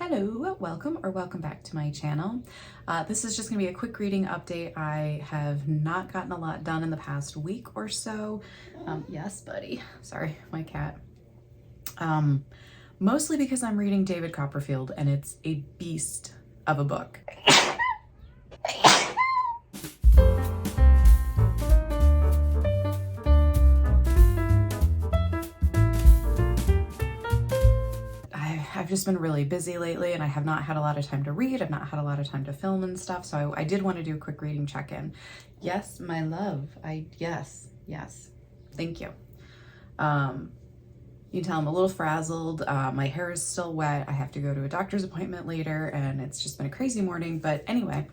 Hello, welcome back to my channel. This is just gonna be a quick reading update. I have not gotten a lot done in the past week or so. Yes, buddy. Sorry, my cat. Mostly because I'm reading David Copperfield and it's a beast of a book. I've just been really busy lately and I have not had a lot of time to read. I've not had a lot of time to film and stuff. So I did want to do a quick reading check-in. Yes, my love. Yes. Thank you. You can tell I'm a little frazzled. My hair is still wet. I have to go to a doctor's appointment later and it's just been a crazy morning. But anyway,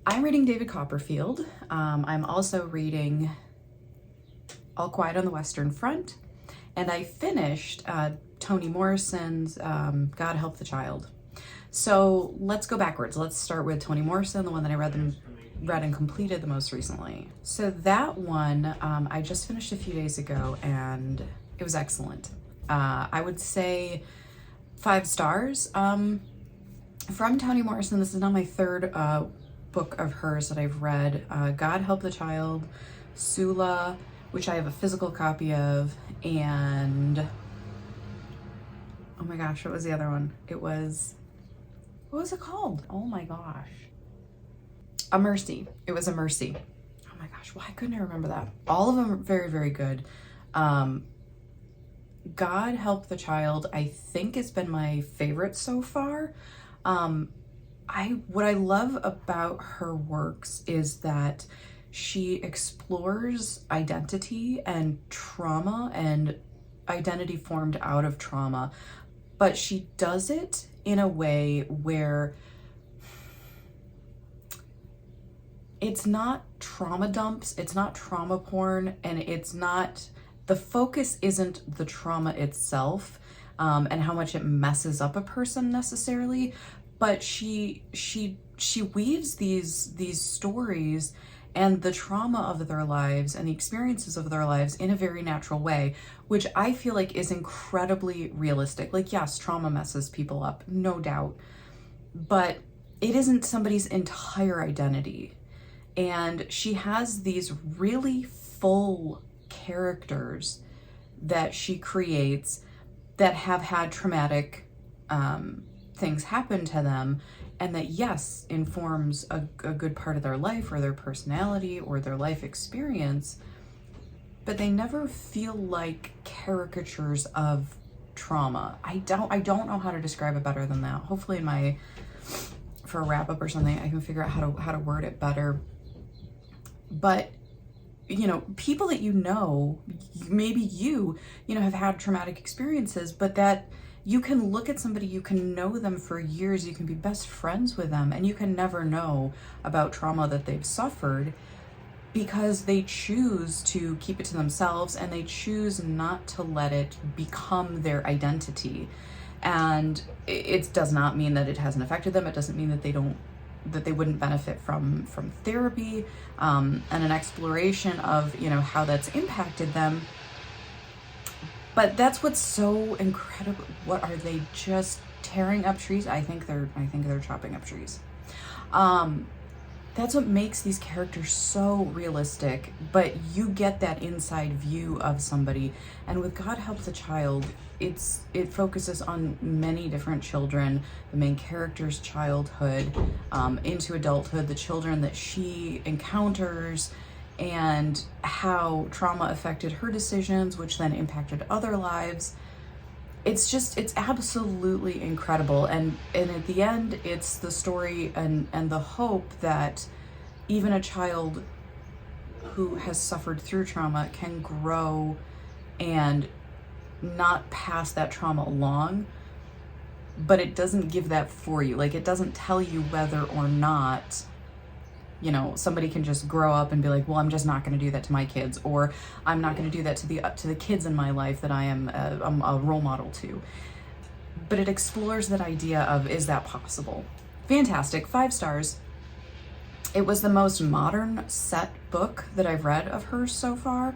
I'm reading David Copperfield. I'm also reading All Quiet on the Western Front. And I finished Toni Morrison's God Help the Child. So let's go backwards. Let's start with Toni Morrison, the one that I read and completed the most recently. So that one I just finished a few days ago and it was excellent. I would say 5 stars. From Toni Morrison, this is now my third book of hers that I've read. God Help the Child, Sula, which I have a physical copy of, and oh my gosh, what was the other one? What was it called? Oh my gosh. A Mercy. It was A Mercy. Oh my gosh, why couldn't I remember that? All of them are very, very good. God Help the Child, I think it's been my favorite so far. What I love about her works is that she explores identity and trauma and identity formed out of trauma, but she does it in a way where it's not trauma dumps, it's not trauma porn, and the focus isn't the trauma itself and how much it messes up a person necessarily, but she weaves these stories and the trauma of their lives and the experiences of their lives in a very natural way, which I feel like is incredibly realistic. Like, yes, trauma messes people up, no doubt, but it isn't somebody's entire identity. And she has these really full characters that she creates that have had traumatic things happen to them, and that, yes, informs a good part of their life or their personality or their life experience, but they never feel like caricatures of trauma. I don't know how to describe it better than that. Hopefully for a wrap up or something, I can figure out how to word it better. But, you know, people that maybe you have had traumatic experiences, but that you can look at somebody, you can know them for years, you can be best friends with them, and you can never know about trauma that they've suffered because they choose to keep it to themselves and they choose not to let it become their identity. And it does not mean that it hasn't affected them. It doesn't mean that they wouldn't benefit from therapy and an exploration of, how that's impacted them. But that's what's so incredible. What are they, just tearing up trees? I think they're chopping up trees. That's what makes these characters so realistic, but you get that inside view of somebody. And with God Help the Child, it focuses on many different children, the main character's childhood, into adulthood, the children that she encounters, and how trauma affected her decisions, which then impacted other lives. It's absolutely incredible. And at the end, it's the story and the hope that even a child who has suffered through trauma can grow and not pass that trauma along, but it doesn't give that for you. Like, it doesn't tell you whether or not somebody can just grow up and be like, well, I'm just not going to do that to my kids, or I'm not going to do that to the kids in my life that I'm a role model to. But it explores that idea of, is that possible? Fantastic. 5 stars. It was the most modern set book that I've read of hers so far.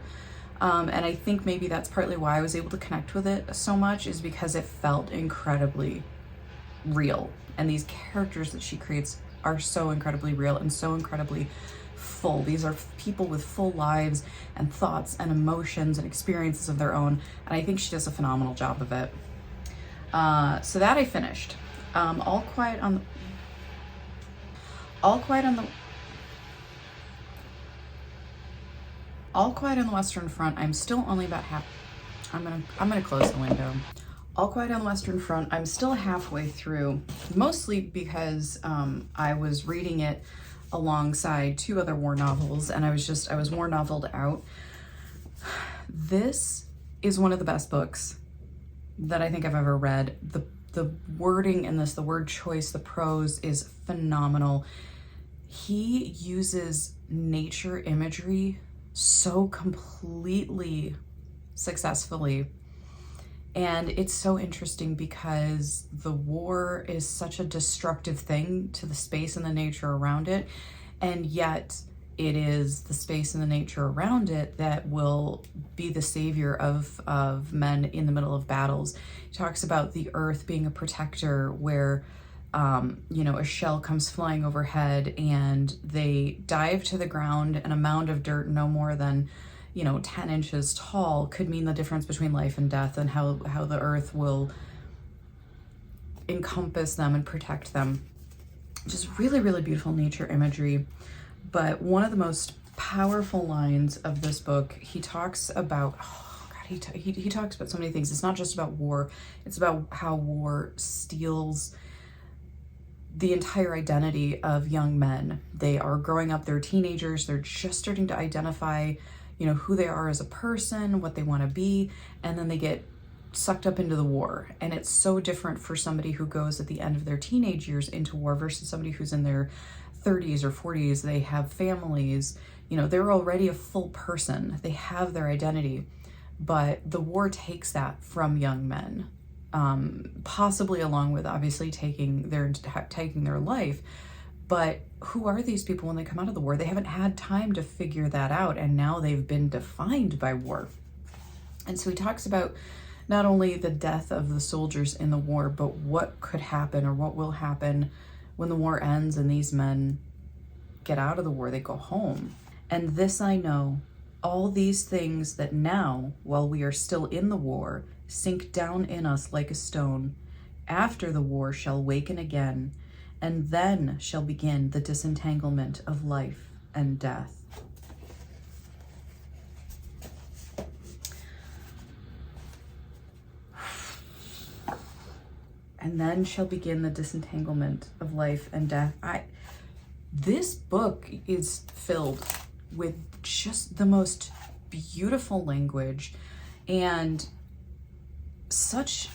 And I think maybe that's partly why I was able to connect with it so much, is because it felt incredibly real. And these characters that she creates are so incredibly real and so incredibly full. These are people with full lives and thoughts and emotions and experiences of their own. And I think she does a phenomenal job of it. So that I finished. All Quiet on the Western Front, I'm still only about half. I'm gonna close the window. All Quiet on the Western Front, I'm still halfway through, mostly because I was reading it alongside 2 other war novels, and I was war noveled out. This is one of the best books that I think I've ever read. The wording in this, the word choice, the prose is phenomenal. He uses nature imagery so completely successfully. And it's so interesting because the war is such a destructive thing to the space and the nature around it. And yet it is the space and the nature around it that will be the savior of men in the middle of battles. He talks about the earth being a protector where, a shell comes flying overhead and they dive to the ground, and a mound of dirt no more than 10 inches tall could mean the difference between life and death, and how the earth will encompass them and protect them. Just really, really beautiful nature imagery. But one of the most powerful lines of this book, he talks about, he talks about so many things. It's not just about war. It's about how war steals the entire identity of young men. They are growing up, they're teenagers, they're just starting to identify who they are as a person, what they want to be, and then they get sucked up into the war. And it's so different for somebody who goes at the end of their teenage years into war versus somebody who's in their 30s or 40s. They have families, they're already a full person. They have their identity, but the war takes that from young men, possibly along with obviously taking their life. But who are these people when they come out of the war? They haven't had time to figure that out, and now they've been defined by war. And so he talks about not only the death of the soldiers in the war, but what could happen or what will happen when the war ends and these men get out of the war, they go home. And this I know, all these things that now, while we are still in the war, sink down in us like a stone, after the war shall waken again, and then shall begin the disentanglement of life and death. And then shall begin the disentanglement of life and death. This book is filled with just the most beautiful language and such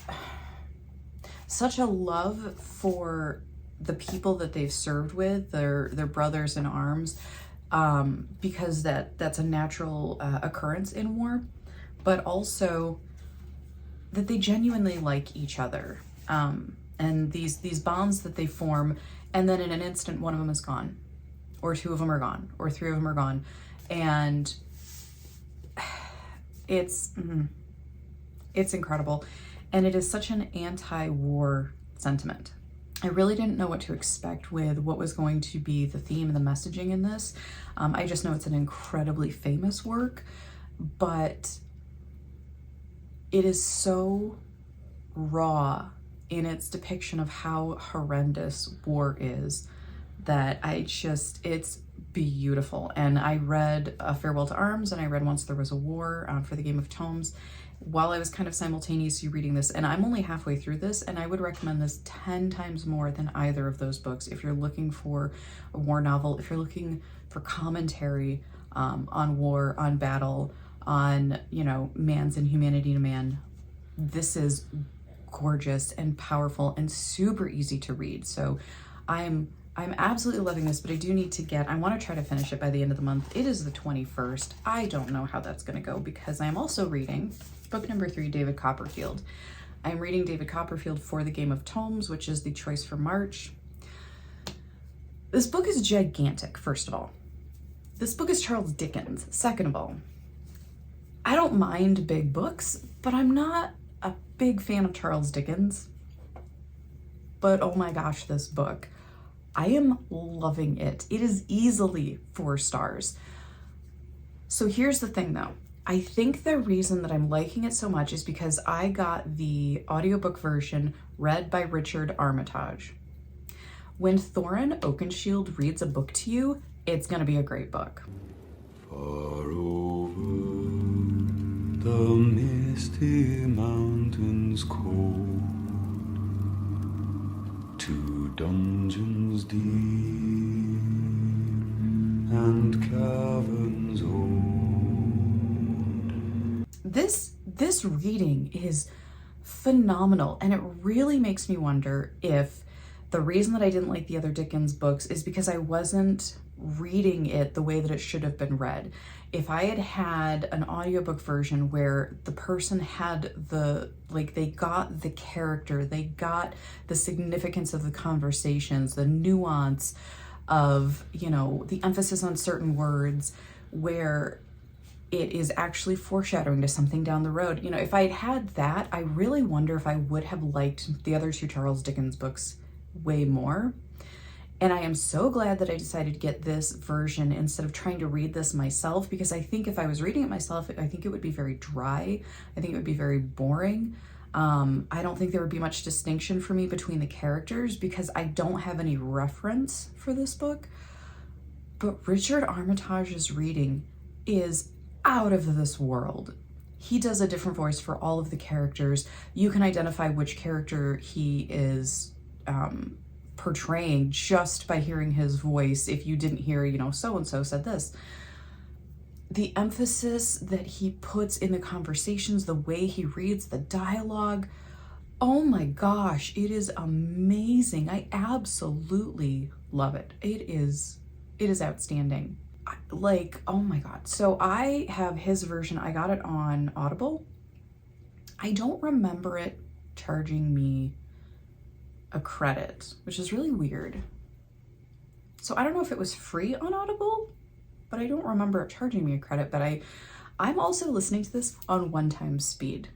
a love for the people that they've served with, their brothers in arms, because that's a natural occurrence in war, but also that they genuinely like each other, and these bonds that they form, and then in an instant one of them is gone, or 2 of them are gone, or 3 of them are gone, and it's incredible, and it is such an anti-war sentiment. I really didn't know what to expect with what was going to be the theme and the messaging in this. I just know it's an incredibly famous work, but it is so raw in its depiction of how horrendous war is that it's beautiful. And I read A Farewell to Arms, and I read Once There Was a War for the Game of Tomes while I was kind of simultaneously reading this, and I'm only halfway through this, and I would recommend this 10 times more than either of those books if you're looking for a war novel, if you're looking for commentary on war, on battle, on man's inhumanity to man. This is gorgeous and powerful and super easy to read. So I'm absolutely loving this, but I want to try to finish it by the end of the month. It is the 21st. I don't know how that's going to go because I'm also reading book number 3, David Copperfield. I'm reading David Copperfield for the Game of Tomes, which is the choice for March. This book is gigantic, first of all. This book is Charles Dickens, second of all. I don't mind big books, but I'm not a big fan of Charles Dickens. but oh my gosh, this book. I am loving it. It is easily 4 stars. So here's the thing though. I think the reason that I'm liking it so much is because I got the audiobook version read by Richard Armitage. When Thorin Oakenshield reads a book to you, it's gonna be a great book. Far over the misty mountains cold, to dungeons deep and caverns old. This reading is phenomenal, and it really makes me wonder if the reason that I didn't like the other Dickens books is because I wasn't reading it the way that it should have been read. If I had had an audiobook version where the person had they got the character, they got the significance of the conversations, the nuance of, the emphasis on certain words, where it is actually foreshadowing to something down the road. If I had had that, I really wonder if I would have liked the other 2 Charles Dickens books way more. And I am so glad that I decided to get this version instead of trying to read this myself, because I think if I was reading it myself, I think it would be very dry. I think it would be very boring. I don't think there would be much distinction for me between the characters because I don't have any reference for this book. But Richard Armitage's reading is out of this world. He does a different voice for all of the characters. You can identify which character he is portraying just by hearing his voice. If you didn't hear, so-and-so said this. The emphasis that he puts in the conversations, the way he reads the dialogue, oh my gosh, it is amazing. I absolutely love it. It is outstanding. Oh my God. So I have his version. I got it on Audible. I don't remember it charging me a credit, which is really weird. So I don't know if it was free on Audible, but I don't remember it charging me a credit. But I'm also listening to this on 1x speed.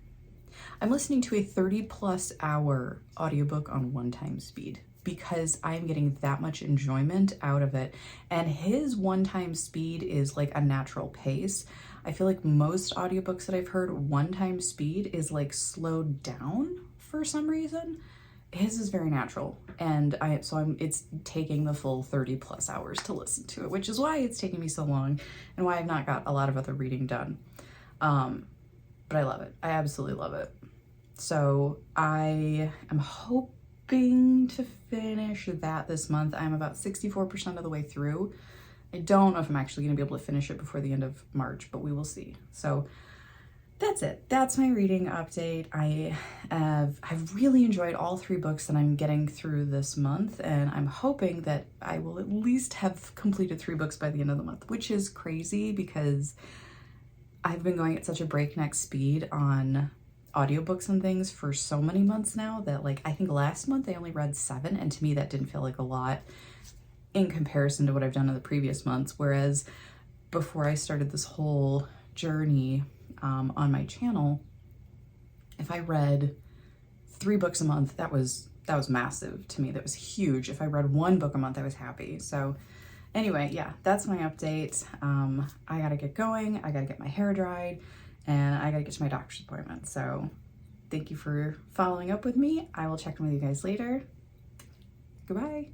I'm listening to a 30+ hour audiobook on 1x speed because I'm getting that much enjoyment out of it. And his 1x speed is like a natural pace. I feel like most audiobooks that I've heard, 1x speed is like slowed down for some reason. His is very natural, and it's taking the full 30+ hours to listen to it, which is why it's taking me so long and why I've not got a lot of other reading done. But I love it. I absolutely love it. So I am hoping to finish that this month. I'm about 64% of the way through. I don't know if I'm actually going to be able to finish it before the end of March, but we will see. So that's it. That's my reading update. I've really enjoyed all 3 books that I'm getting through this month, and I'm hoping that I will at least have completed 3 books by the end of the month, which is crazy because I've been going at such a breakneck speed on audiobooks and things for so many months now that I think last month I only read 7, and to me that didn't feel like a lot in comparison to what I've done in the previous months. Whereas before I started this whole journey on my channel, if I read 3 books a month, that was massive to me. That was huge. If I read 1 book a month, I was happy. So anyway, yeah, that's my update. I gotta get going. I gotta get my hair dried, and I gotta get to my doctor's appointment. So thank you for following up with me. I will check in with you guys later. Goodbye.